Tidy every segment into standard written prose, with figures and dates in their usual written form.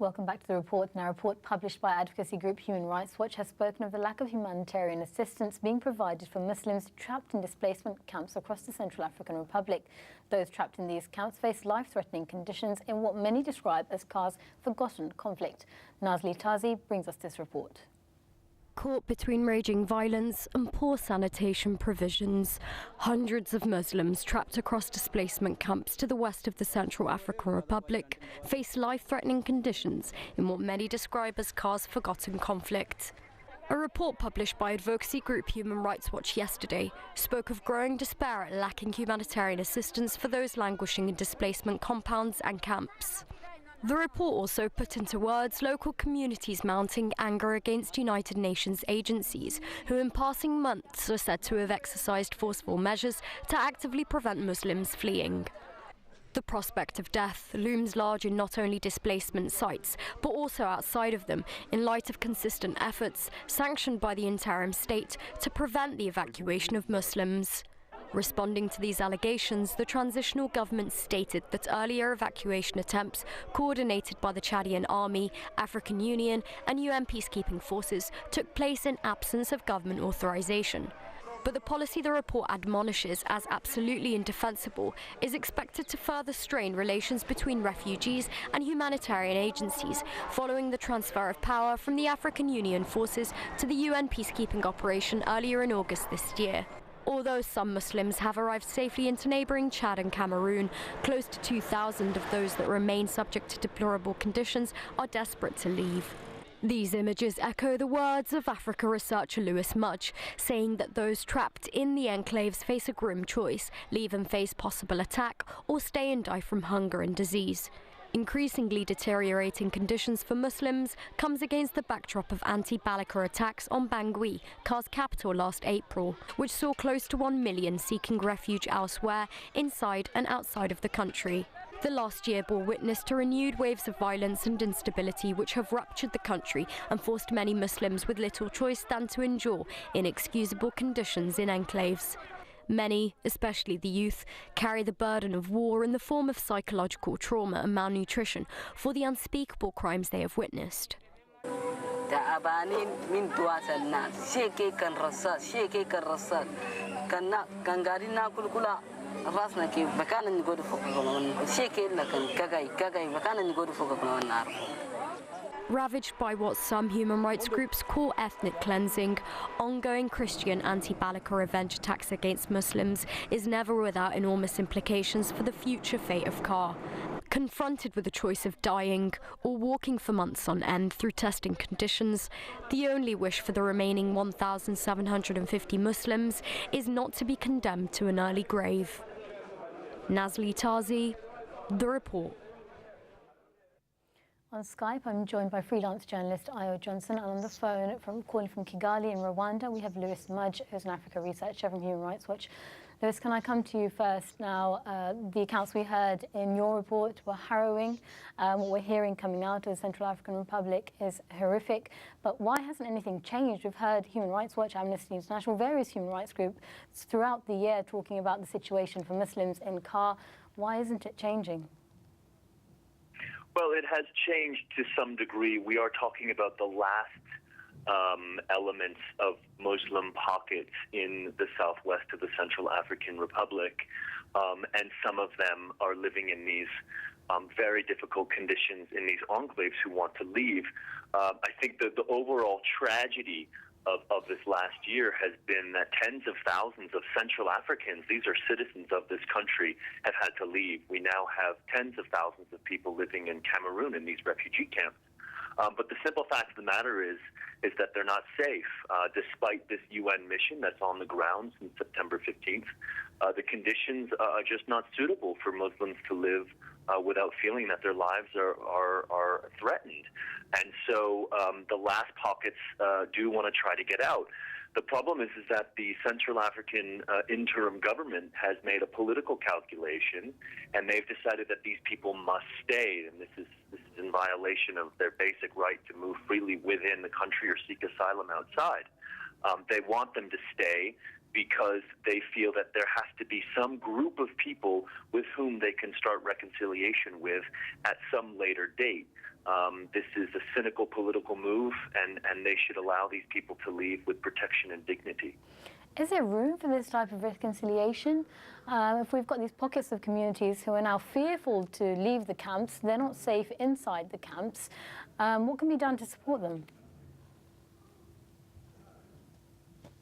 Welcome back to the report. Now, a report published by advocacy group Human Rights Watch has spoken of the lack of humanitarian assistance being provided for Muslims trapped in displacement camps across the Central African Republic. Those trapped in these camps face life-threatening conditions in what many describe as CAR's forgotten conflict. Nazli Tazi brings us this report. Caught between raging violence and poor sanitation provisions, hundreds of Muslims trapped across displacement camps to the west of the Central African Republic face life-threatening conditions in what many describe as CAR's forgotten conflict. A report published by advocacy group Human Rights Watch yesterday spoke of growing despair at lacking humanitarian assistance for those languishing in displacement compounds and camps. The report also put into words local communities' mounting anger against United Nations agencies, who in passing months are said to have exercised forceful measures to actively prevent Muslims fleeing. The prospect of death looms large in not only displacement sites, but also outside of them, in light of consistent efforts sanctioned by the interim state to prevent the evacuation of Muslims. Responding to these allegations, the transitional government stated that earlier evacuation attempts, coordinated by the Chadian Army, African Union and UN peacekeeping forces, took place in absence of government authorization. But the policy the report admonishes as absolutely indefensible is expected to further strain relations between refugees and humanitarian agencies, following the transfer of power from the African Union forces to the UN peacekeeping operation earlier in August this year. Although some Muslims have arrived safely into neighbouring Chad and Cameroon, close to 2,000 of those that remain subject to deplorable conditions are desperate to leave. These images echo the words of Africa researcher Lewis Mudge, saying that those trapped in the enclaves face a grim choice: leave and face possible attack, or stay and die from hunger and disease. Increasingly deteriorating conditions for Muslims comes against the backdrop of anti-Balaka attacks on Bangui, CAR's capital last April, which saw close to 1 million seeking refuge elsewhere, inside and outside of the country. The last year bore witness to renewed waves of violence and instability which have ruptured the country and forced many Muslims with little choice than to endure inexcusable conditions in enclaves. Many, especially the youth, carry the burden of war in the form of psychological trauma and malnutrition for the unspeakable crimes they have witnessed. Ravaged by what some human rights groups call ethnic cleansing, ongoing Christian anti-Balaka revenge attacks against Muslims is never without enormous implications for the future fate of CAR. Confronted with the choice of dying or walking for months on end through testing conditions, the only wish for the remaining 1,750 Muslims is not to be condemned to an early grave. Nazli Tazi, The Report. On Skype, I'm joined by freelance journalist Ayo Johnson, and on the phone, calling from Kigali in Rwanda, we have Lewis Mudge, who's an Africa researcher from Human Rights Watch. Lewis, can I come to you first now? The accounts we heard in your report were harrowing. What we're hearing coming out of the Central African Republic is horrific. But why hasn't anything changed? We've heard Human Rights Watch, Amnesty International, various human rights groups throughout the year talking about the situation for Muslims in CAR. Why isn't it changing? Well, it has changed to some degree. We are talking about the last elements of Muslim pockets in the southwest of the Central African Republic, and some of them are living in these very difficult conditions in these enclaves who want to leave. I think that the overall tragedy of this last year has been that tens of thousands of Central Africans, these are citizens of this country, have had to leave. We now have tens of thousands of people living in Cameroon in these refugee camps. But the simple fact of the matter is that they're not safe. Despite this UN mission that's on the ground since September 15th, the conditions are just not suitable for Muslims to live without feeling that their lives are threatened. And so the last pockets do want to try to get out. The problem is that the Central African interim government has made a political calculation, and they've decided that these people must stay, and this is in violation of their basic right to move freely within the country or seek asylum outside. They want them to stay because they feel that there has to be some group of people with whom they can start reconciliation with at some later date. This is a cynical political move, and they should allow these people to leave with protection and dignity. Is there room for this type of reconciliation? If we've got these pockets of communities who are now fearful to leave the camps, they're not safe inside the camps, what can be done to support them?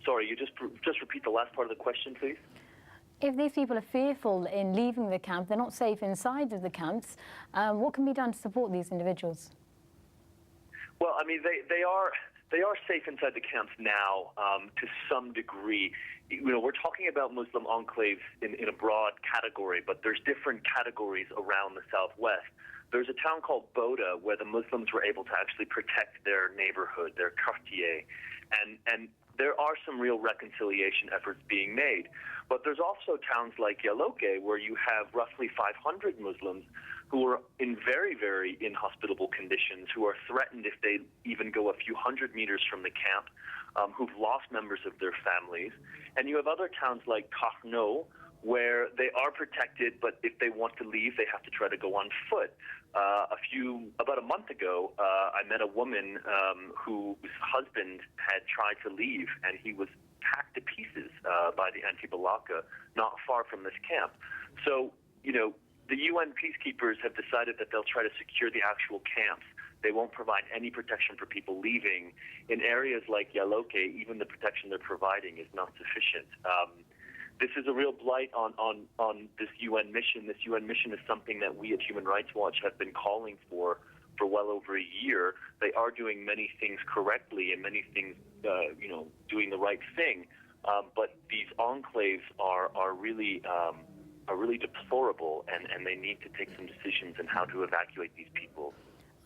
Sorry, you just repeat the last part of the question, please? If these people are fearful in leaving the camp, they're not safe inside of the camps, what can be done to support these individuals? Well, I mean, they are safe inside the camps now to some degree. You know, we're talking about Muslim enclaves in a broad category, but there's different categories around the southwest. There's a town called Boda where the Muslims were able to actually protect their neighborhood, their quartier, and there are some real reconciliation efforts being made. But there's also towns like Yaloke where you have roughly 500 Muslims who are in very, very inhospitable conditions, who are threatened if they even go a few hundred meters from the camp, who've lost members of their families. And you have other towns like Kahno, where they are protected, but if they want to leave, they have to try to go on foot. About a month ago, I met a woman whose husband had tried to leave, and he was hacked to pieces by the anti-Balaka not far from this camp. So, you know, the UN peacekeepers have decided that they'll try to secure the actual camps. They won't provide any protection for people leaving. In areas like Yaloke, even the protection they're providing is not sufficient. This is a real blight on this UN mission. This UN mission is something that we at Human Rights Watch have been calling for well over a year. They are doing many things correctly and many things, doing the right thing. But these enclaves are really deplorable, and they need to take some decisions on how to evacuate these people.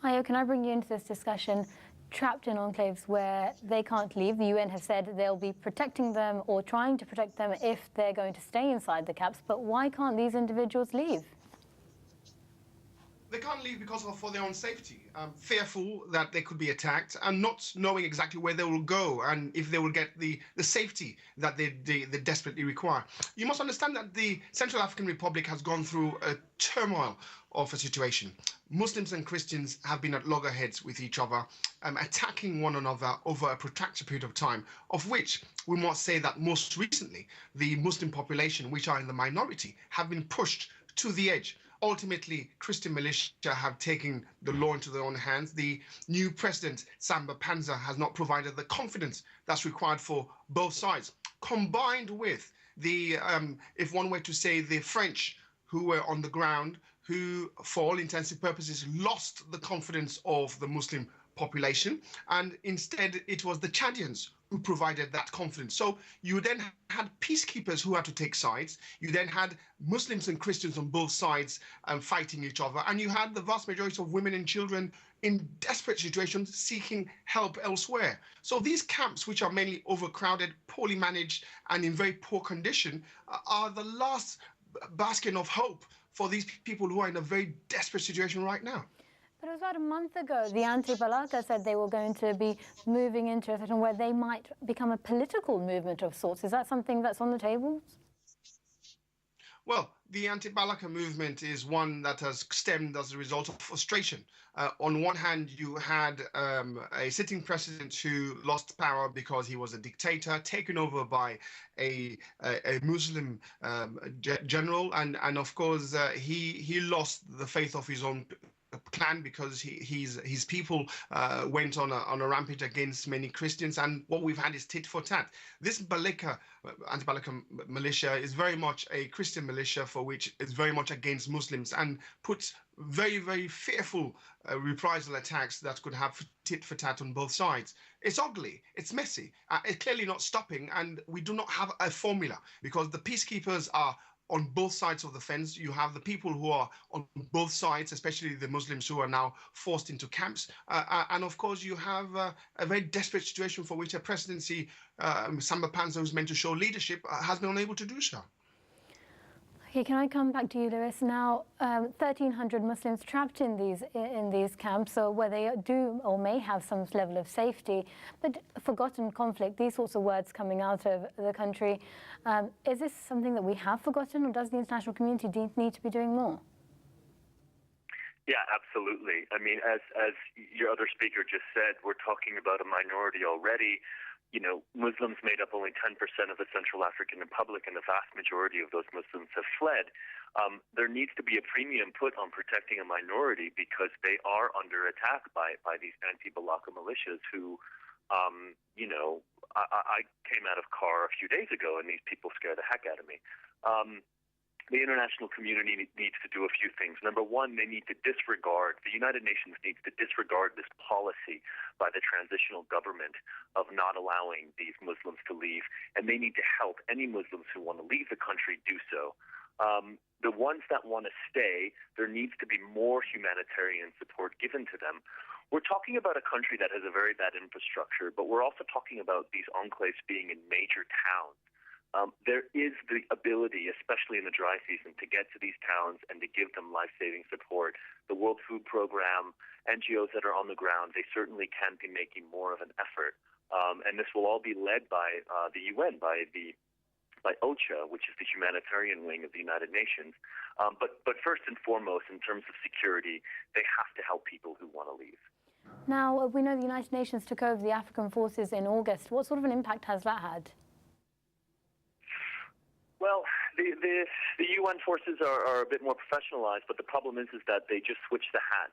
Ayo, can I bring you into this discussion? Trapped in enclaves where they can't leave, the UN have said they'll be protecting them or trying to protect them if they're going to stay inside the camps, but why can't these individuals leave? They can't leave because for their own safety, fearful that they could be attacked and not knowing exactly where they will go and if they will get the safety that they desperately require. You must understand that the Central African Republic has gone through a turmoil of a situation. Muslims and Christians have been at loggerheads with each other, attacking one another over a protracted period of time, of which we must say that most recently, the Muslim population, which are in the minority, have been pushed to the edge. Ultimately, Christian militia have taken the law into their own hands. The new president, Samba Panza, has not provided the confidence that's required for both sides, combined with the, if one were to say, the French who were on the ground, who, for all intents and purposes, lost the confidence of the Muslim population, and instead it was the Chadians who provided that confidence. So you then had peacekeepers who had to take sides. You then had Muslims and Christians on both sides fighting each other. And you had the vast majority of women and children in desperate situations seeking help elsewhere. So these camps, which are mainly overcrowded, poorly managed, and in very poor condition, are the last bastion of hope for these people who are in a very desperate situation right now. But it was about a month ago, the anti-Balaka said they were going to be moving into a situation where they might become a political movement of sorts. Is that something that's on the table? Well, the anti-Balaka movement is one that has stemmed as a result of frustration. On one hand, you had a sitting president who lost power because he was a dictator, taken over by a Muslim general, and of course he lost the faith of his own clan because his people went on a rampage against many Christians, and what we've had is tit for tat. This anti-Balaka militia is very much a Christian militia for which is very much against Muslims and puts very, very fearful reprisal attacks that could have tit for tat on both sides. It's ugly, it's messy, it's clearly not stopping, and we do not have a formula because the peacekeepers are on both sides of the fence. You have the people who are on both sides, especially the Muslims who are now forced into camps. And of course, you have a very desperate situation for which a presidency, Samba Panza, who's meant to show leadership, has been unable to do so. Okay, can I come back to you, Lewis? Now, 1,300 Muslims trapped in these camps, so where they do or may have some level of safety, but forgotten conflict, these sorts of words coming out of the country. Is this something that we have forgotten, or does the international community need to be doing more? Yeah, absolutely. I mean, as your other speaker just said, we're talking about a minority already. You know, Muslims made up only 10% of the Central African Republic, and the vast majority of those Muslims have fled. There needs to be a premium put on protecting a minority because they are under attack by these anti-Balaka militias who, you know, I came out of Kar a few days ago, and these people scare the heck out of me. The international community needs to do a few things. Number one, they need to disregard, the United Nations needs to disregard this policy by the transitional government of not allowing these Muslims to leave, and they need to help any Muslims who want to leave the country do so. The ones that want to stay, there needs to be more humanitarian support given to them. We're talking about a country that has a very bad infrastructure, but we're also talking about these enclaves being in major towns. There is the ability, especially in the dry season, to get to these towns and to give them life-saving support. The World Food Program, NGOs that are on the ground, they certainly can be making more of an effort. And this will all be led by the UN, by OCHA, which is the humanitarian wing of the United Nations. But first and foremost, in terms of security, they have to help people who want to leave. Now, we know the United Nations took over the African forces in August. What sort of an impact has that had? Well, the UN forces are a bit more professionalized, but the problem is that they just switched the hats.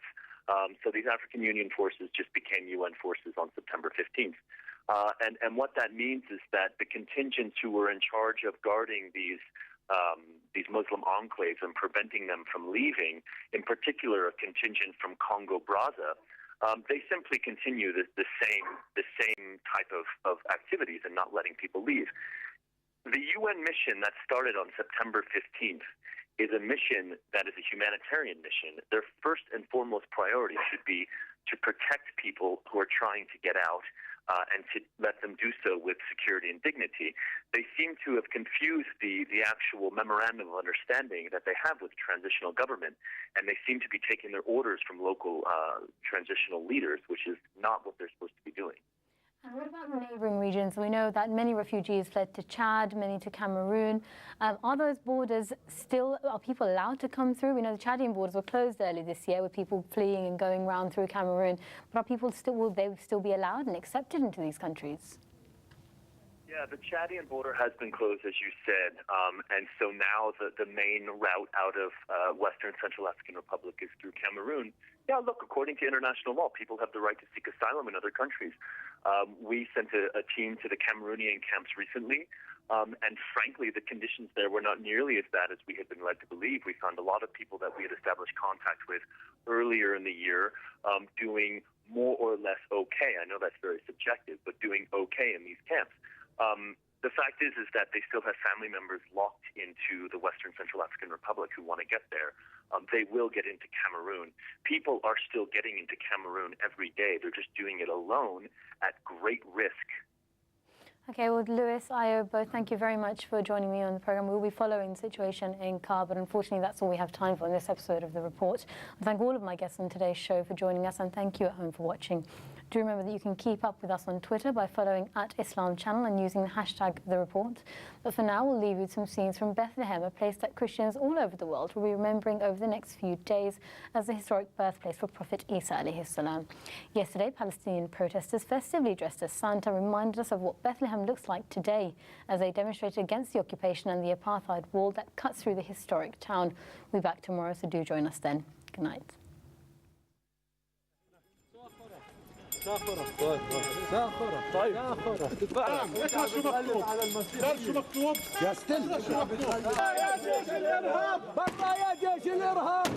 So these African Union forces just became UN forces on September 15th. And what that means is that the contingents who were in charge of guarding these Muslim enclaves and preventing them from leaving, in particular a contingent from Congo-Brazza, they simply continue the same type of activities and not letting people leave. The UN mission that started on September 15th is a mission that is a humanitarian mission. Their first and foremost priority should be to protect people who are trying to get out and to let them do so with security and dignity. They seem to have confused the actual memorandum of understanding that they have with the transitional government, and they seem to be taking their orders from local transitional leaders, which is not what they're supposed to be doing. And what about the neighbouring regions? We know that many refugees fled to Chad, many to Cameroon. Are those borders still, are people allowed to come through? We know the Chadian borders were closed early this year with people fleeing and going round through Cameroon. But are people still, will they still be allowed and accepted into these countries? Yeah, the Chadian border has been closed, as you said, and so now the main route out of Western Central African Republic is through Cameroon. Yeah, look, according to international law, people have the right to seek asylum in other countries. We sent a team to the Cameroonian camps recently, and frankly, the conditions there were not nearly as bad as we had been led to believe. We found a lot of people that we had established contact with earlier in the year doing more or less okay. I know that's very subjective, but doing okay in these camps. The fact is that they still have family members locked into the Western Central African Republic who want to get there. They will get into Cameroon. People are still getting into Cameroon every day. They're just doing it alone at great risk. Okay, well, Lewis, Ayo, both thank you very much for joining me on the programme. We'll be following the situation in Kar, but unfortunately that's all we have time for in this episode of The Report. I thank all of my guests on today's show for joining us, and thank you at home for watching. Do remember that you can keep up with us on Twitter by following @IslamChannel and using the hashtag #TheReport. But for now, we'll leave you with some scenes from Bethlehem, a place that Christians all over the world will be remembering over the next few days as the historic birthplace for Prophet Isa alayhi salam. Yesterday, Palestinian protesters festively dressed as Santa reminded us of what Bethlehem looks like today as they demonstrated against the occupation and the apartheid wall that cuts through the historic town. We'll be back tomorrow, so do join us then. Good night. طيب اسمع شو مكتوب لا شو مكتوب يا ستيل شو مكتوب يا جيش الارهاب بطل يا جيش الارهاب